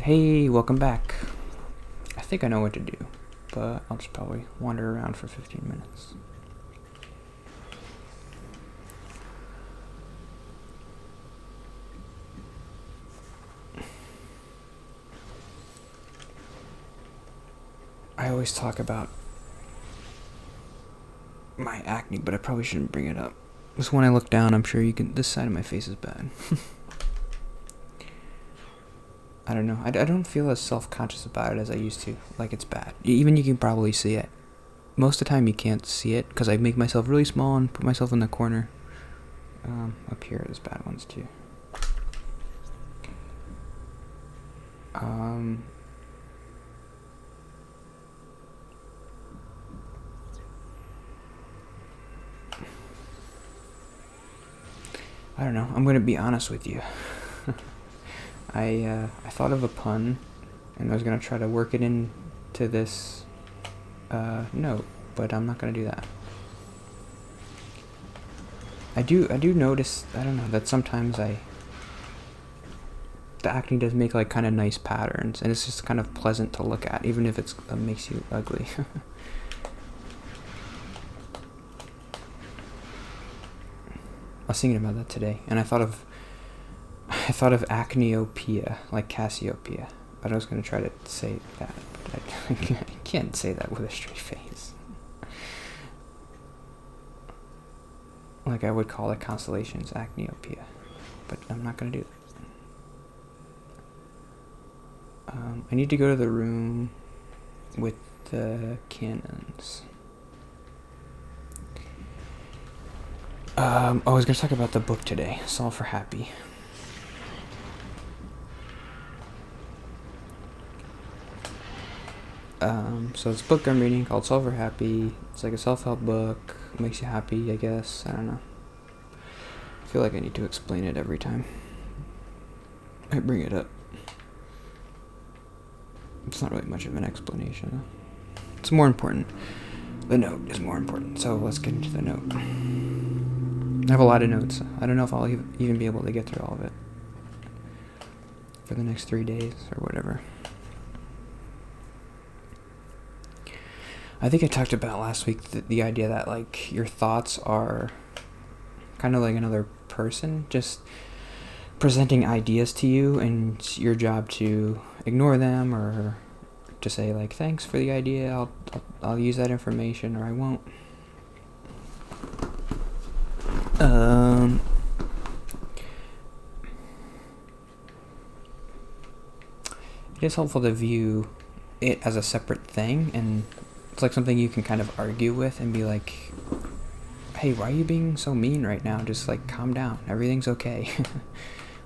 Hey, welcome back. I think I know what to do, but I'll just probably wander around for 15 minutes. I always talk about my acne, but I probably shouldn't bring it up. Because when I look down, I'm sure you can... This side of my face is bad. I don't know. I don't feel as self-conscious about it as I used to. Like, it's bad. Even you can probably see it. Most of the time you can't see it, because I make myself really small and put myself in the corner. Up here, there's bad ones, too. I don't know. I'm going to be honest with you. I thought of a pun, and I was going to try to work it into this note, but I'm not going to do that. I do notice, I don't know, that sometimes the acne does make like kind of nice patterns, and it's just kind of pleasant to look at, even if it makes you ugly. I was thinking about that today, and I thought of acneopia, like Cassiopeia. But I was going to try to say that, but I can't say that with a straight face. Like I would call the constellations acneopia, but I'm not going to do that. I need to go to the room with the cannons. I was going to talk about the book today, Solve for Happy. So it's a book I'm reading called Solve for Happy. It's like a self-help book. It makes you happy, I guess. I don't know. I feel like I need to explain it every time I bring it up. It's not really much of an explanation. It's more important. The note is more important. So let's get into the note. I have a lot of notes. I don't know if I'll even be able to get through all of it for the next 3 days or whatever. I think I talked about last week the idea that like your thoughts are kind of like another person just presenting ideas to you, and it's your job to ignore them or to say like thanks for the idea, I'll use that information, or I won't. It is helpful to view it as a separate thing, and it's like something you can kind of argue with and be like, hey, why are you being so mean right now? Just like calm down. Everything's okay.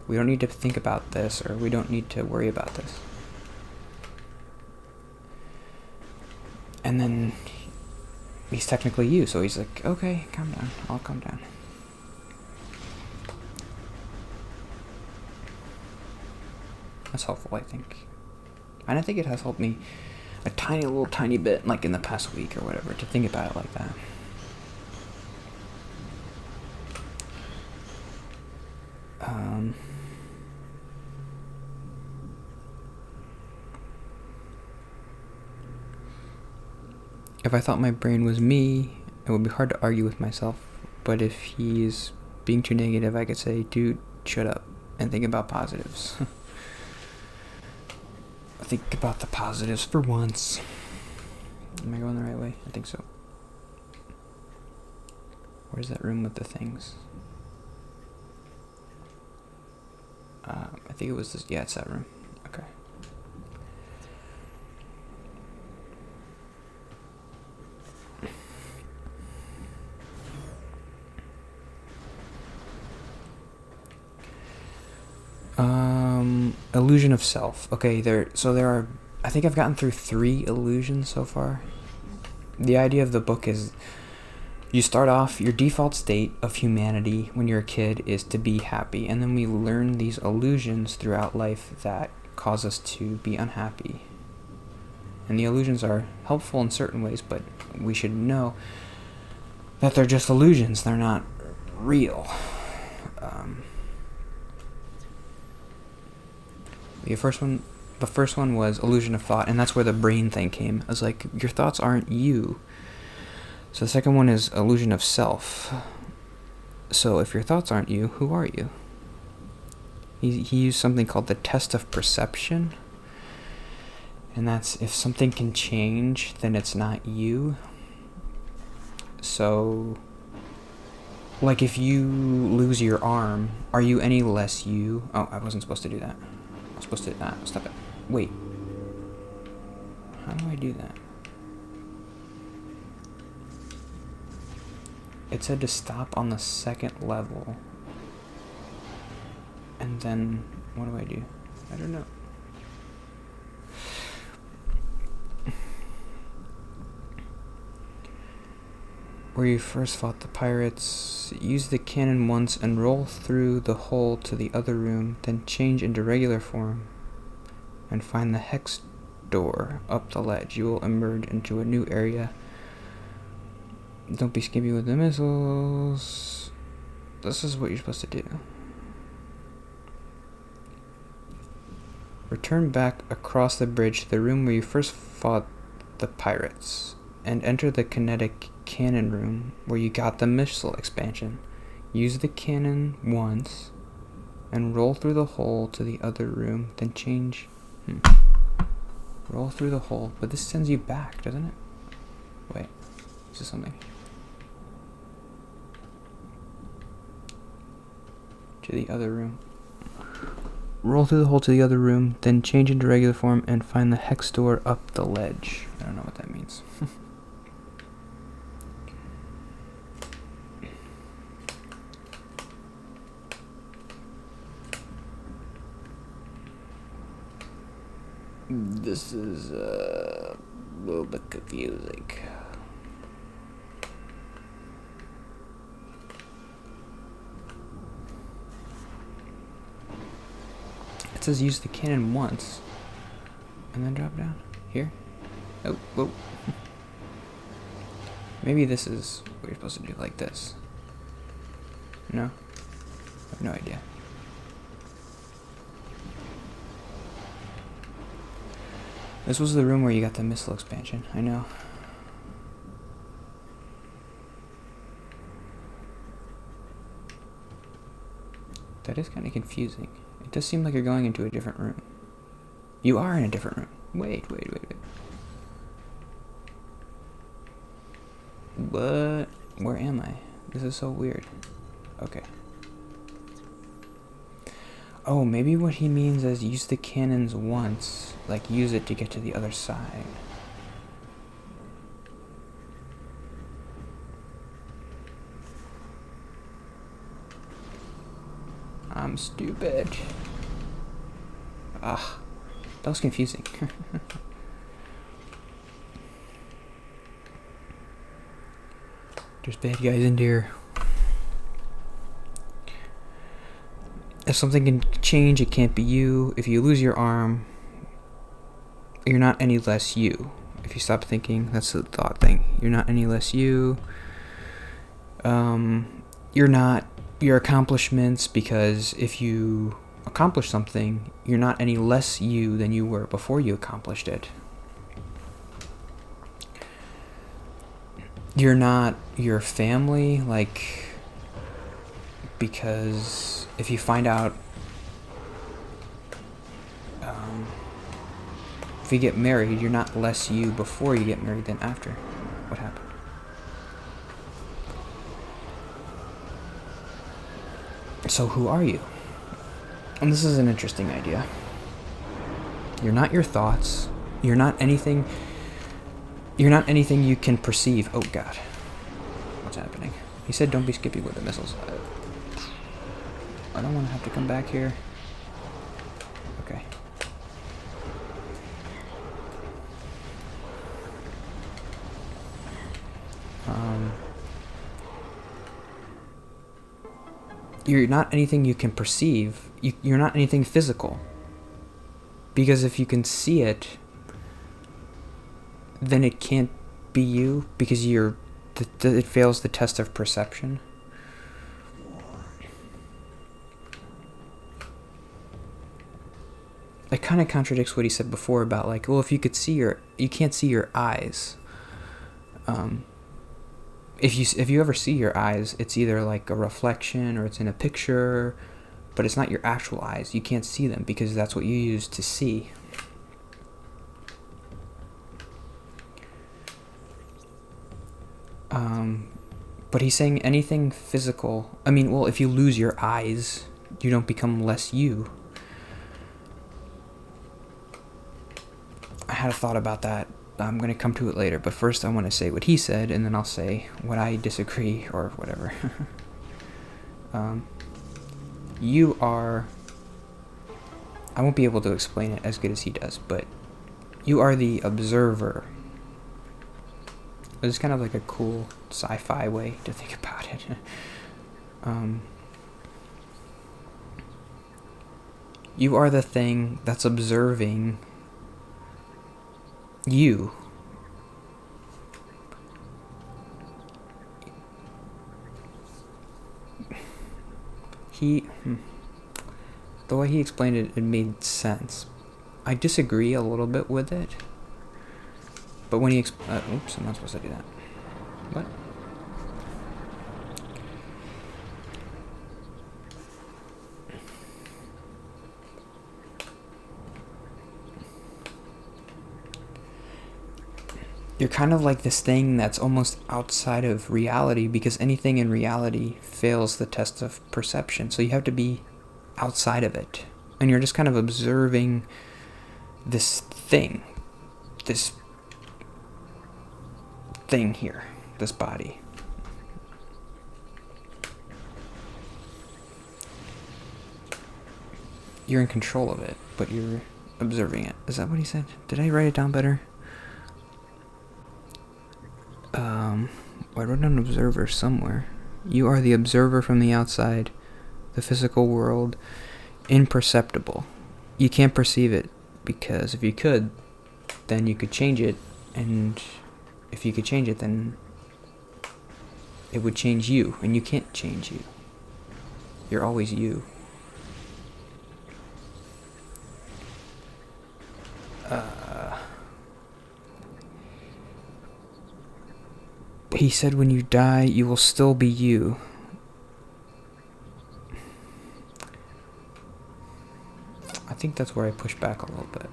We don't need to think about this, or we don't need to worry about this. And then he's technically you, so he's like, okay, calm down. I'll calm down. That's helpful, I think. And I think it has helped me a tiny bit, like in the past week or whatever, to think about it like that. If I thought my brain was me, it would be hard to argue with myself. But if he's being too negative, I could say, dude, shut up and think about positives. Think about the positives for once. Am I going the right way? I think so. Where's that room with the things? I think it was this. Yeah, it's that room. Okay. Illusion of self. Okay, there are, I think I've gotten through 3 illusions so far. The idea of the book is you start off, your default state of humanity when you're a kid is to be happy, and then we learn these illusions throughout life that cause us to be unhappy. And the illusions are helpful in certain ways, but we should know that they're just illusions. They're not real. The first one The first one was illusion of thought, and that's where the brain thing came. I was like, your thoughts aren't you. So the second one is illusion of self. So if your thoughts aren't you, who are you? He used something called the test of perception. And that's if something can change, then it's not you. So, like if you lose your arm, are you any less you? Oh, I wasn't supposed to do that. I was supposed to... stop it. Wait. How do I do that? It said to stop on the second level. And then, what do I do? I don't know. Where you first fought the pirates, use the cannon once and roll through the hole to the other room, then change into regular form and find the hex door up the ledge. You will emerge into a new area. Don't be skimpy with the missiles. This is what you're supposed to do. Return back across the bridge to the room where you first fought the pirates, and enter the kinetic cannon room where you got the missile expansion. Use the cannon once and roll through the hole to the other room, then change. Roll through the hole, but this sends you back, doesn't it? Wait, is this something? To the other room. Roll through the hole to the other room, then change into regular form and find the hex door up the ledge. I don't know what that means. This is a little bit confusing. It says use the cannon once and then drop down here. Oh, whoa. Maybe this is what you're supposed to do, like this. No? I have no idea. This was the room where you got the missile expansion, I know. That is kind of confusing. It does seem like you're going into a different room. You are in a different room. Wait. What? Where am I? This is so weird. Okay. Oh, maybe what he means is use the cannons once. Like, use it to get to the other side. I'm stupid. Ah, that was confusing. There's bad guys in here. If something can change, it can't be you. If you lose your arm, you're not any less you. If you stop thinking, that's the thought thing. You're not any less you. You're not your accomplishments, because if you accomplish something, you're not any less you than you were before you accomplished it. You're not your family, like, because if you find out, if you get married, you're not less you before you get married than after. What happened? So who are you? And this is an interesting idea. You're not your thoughts. You're not anything you can perceive. Oh God. What's happening? He said don't be skippy with the missiles. I don't want to have to come back here. Okay. You're not anything you can perceive. You're not anything physical. Because if you can see it, then it can't be you, because it fails the test of perception. it kind of contradicts what he said before about like, well, if you could see you can't see your eyes. If you ever see your eyes, it's either like a reflection or it's in a picture, but it's not your actual eyes. You can't see them because that's what you use to see. But he's saying anything physical. I mean, well, if you lose your eyes, you don't become less you. I had a thought about that. I'm going to come to it later, but first I want to say what he said, and then I'll say what I disagree, or whatever. You are... I won't be able to explain it as good as he does, but you are the observer. It's kind of like a cool sci-fi way to think about it. You are the thing that's observing you. The way he explained it, it made sense. I disagree a little bit with it. But when he oops, I'm not supposed to do that. What? You're kind of like this thing that's almost outside of reality, because anything in reality fails the test of perception. So you have to be outside of it. And you're just kind of observing this thing. This thing here, this body. You're in control of it, but you're observing it. Is that what he said? Did I write it down better? I wrote down observer somewhere. You are the observer from the outside, the physical world, imperceptible. You can't perceive it, because if you could, then you could change it, and if you could change it, then it would change you, and you can't change you. You're always you. He said when you die, you will still be you. I think that's where I push back a little bit.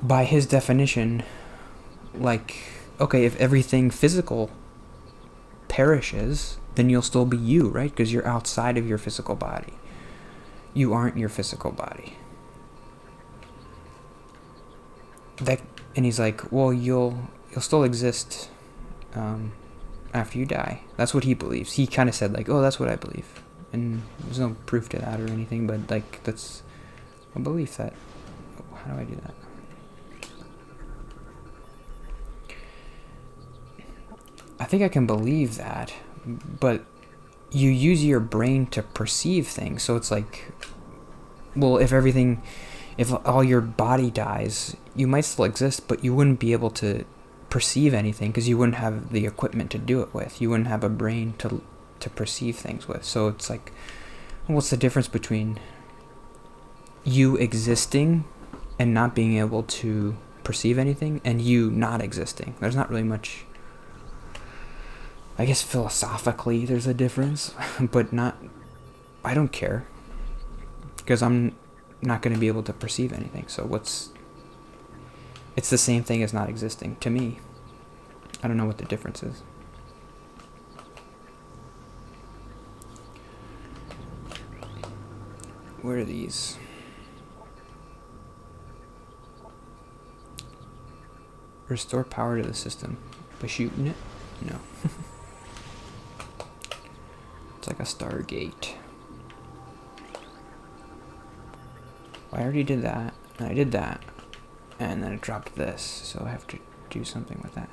By his definition, like, okay, if everything physical perishes, then you'll still be you, right? Because you're outside of your physical body. You aren't your physical body. And he's like, well, you'll still exist after you die. That's what he believes. He kind of said like, oh, that's what I believe. And there's no proof to that or anything, but like, that's a belief that... How do I do that? I think I can believe that, but you use your brain to perceive things. So it's like, well, if all your body dies, you might still exist, but you wouldn't be able to perceive anything because you wouldn't have the equipment to do it with. You wouldn't have a brain to perceive things with. So it's like, what's the difference between you existing and not being able to perceive anything and you not existing? There's not really much... I guess philosophically there's a difference, but not... I don't care, because I'm not going to be able to perceive anything. So it's the same thing as not existing to me. I don't know what the difference is. Where are these? Restore power to the system by shooting it? No. It's like a Stargate. Well, I already did that, and I did that, and then it dropped this, so I have to do something with that.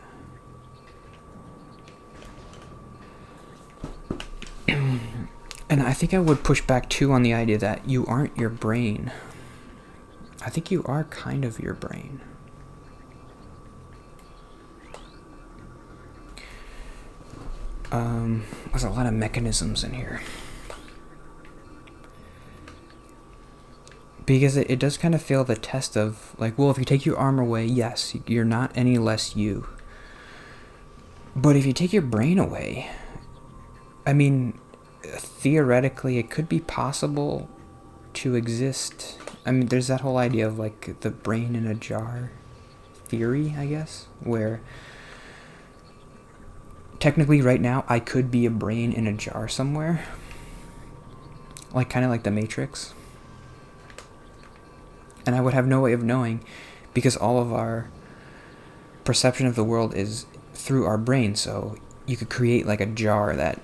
And I think I would push back too on the idea that you aren't your brain. I think you are kind of your brain. There's a lot of mechanisms in here. Because it does kind of fail the test of, like, well, if you take your arm away, yes, you're not any less you. But if you take your brain away, I mean, theoretically, it could be possible to exist. I mean, there's that whole idea of, like, the brain in a jar theory, I guess, where technically right now I could be a brain in a jar somewhere. Like, kind of like the Matrix. And I would have no way of knowing because all of our perception of the world is through our brain. So you could create like a jar that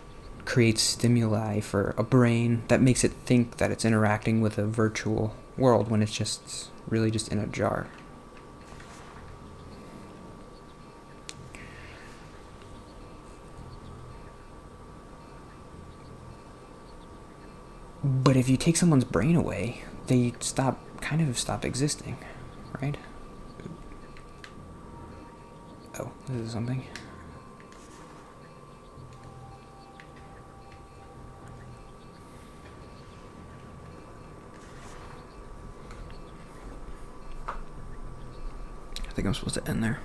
creates stimuli for a brain that makes it think that it's interacting with a virtual world when it's just really just in a jar. But if you take someone's brain away, they kind of stop existing, right? Oh, this is something. I think I'm supposed to end there.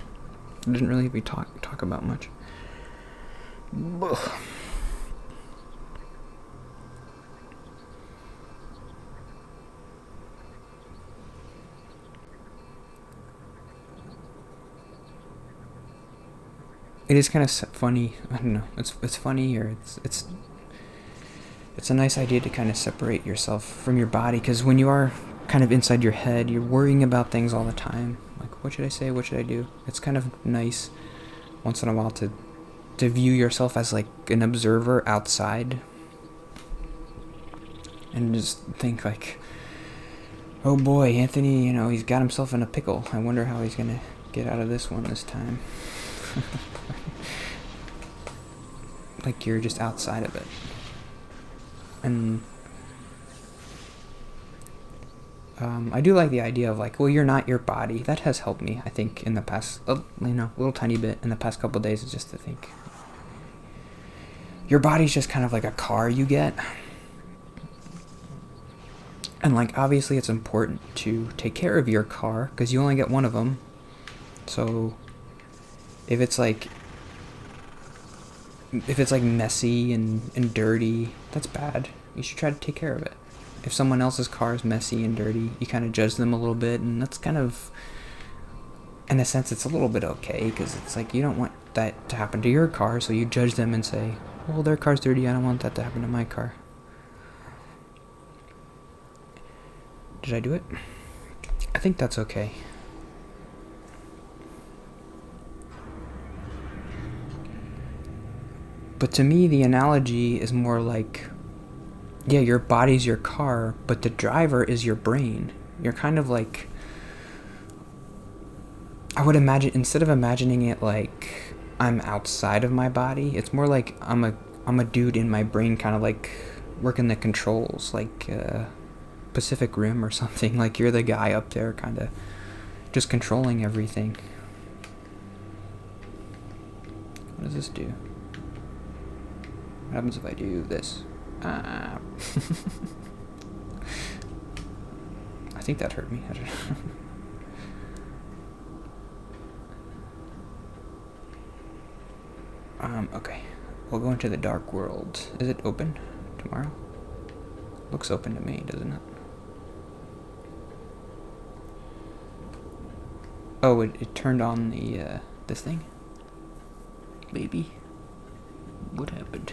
It didn't really talk about much. Ugh. It is kind of funny. I don't know. It's funny, or it's a nice idea to kind of separate yourself from your body, because when you are kind of inside your head, you're worrying about things all the time. Like, what should I say? What should I do? It's kind of nice once in a while to view yourself as like an observer outside, and just think like, oh boy, Anthony, he's got himself in a pickle. I wonder how he's gonna get out of this one this time. Like you're just outside of it. And I do like the idea of like, well, you're not your body. That has helped me, I think, in the past, a little tiny bit in the past couple of days, is just to think your body's just kind of like a car you get. And like, obviously it's important to take care of your car because you only get one of them. So if it's like messy and dirty, that's bad. You should try to take care of it. If someone else's car is messy and dirty, you kind of judge them a little bit, and that's kind of, in a sense, it's a little bit okay, because it's like you don't want that to happen to your car, so you judge them and say, well, their car's dirty, I don't want that to happen to my car. Did I do it? I think that's okay. But to me, the analogy is more like, yeah, your body's your car, but the driver is your brain. You're kind of like, I would imagine, instead of imagining it like I'm outside of my body, it's more like I'm a dude in my brain, kind of like working the controls, like Pacific Rim or something. Like you're the guy up there, kind of just controlling everything. What does this do? What happens if I do this? I think that hurt me. I don't know. Okay. We'll go into the dark world. Is it open tomorrow? Looks open to me, doesn't it? Oh, it turned on the, this thing? Maybe. What happened?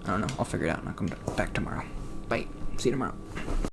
I don't know. I'll figure it out and I'll come back tomorrow. Bye. See you tomorrow.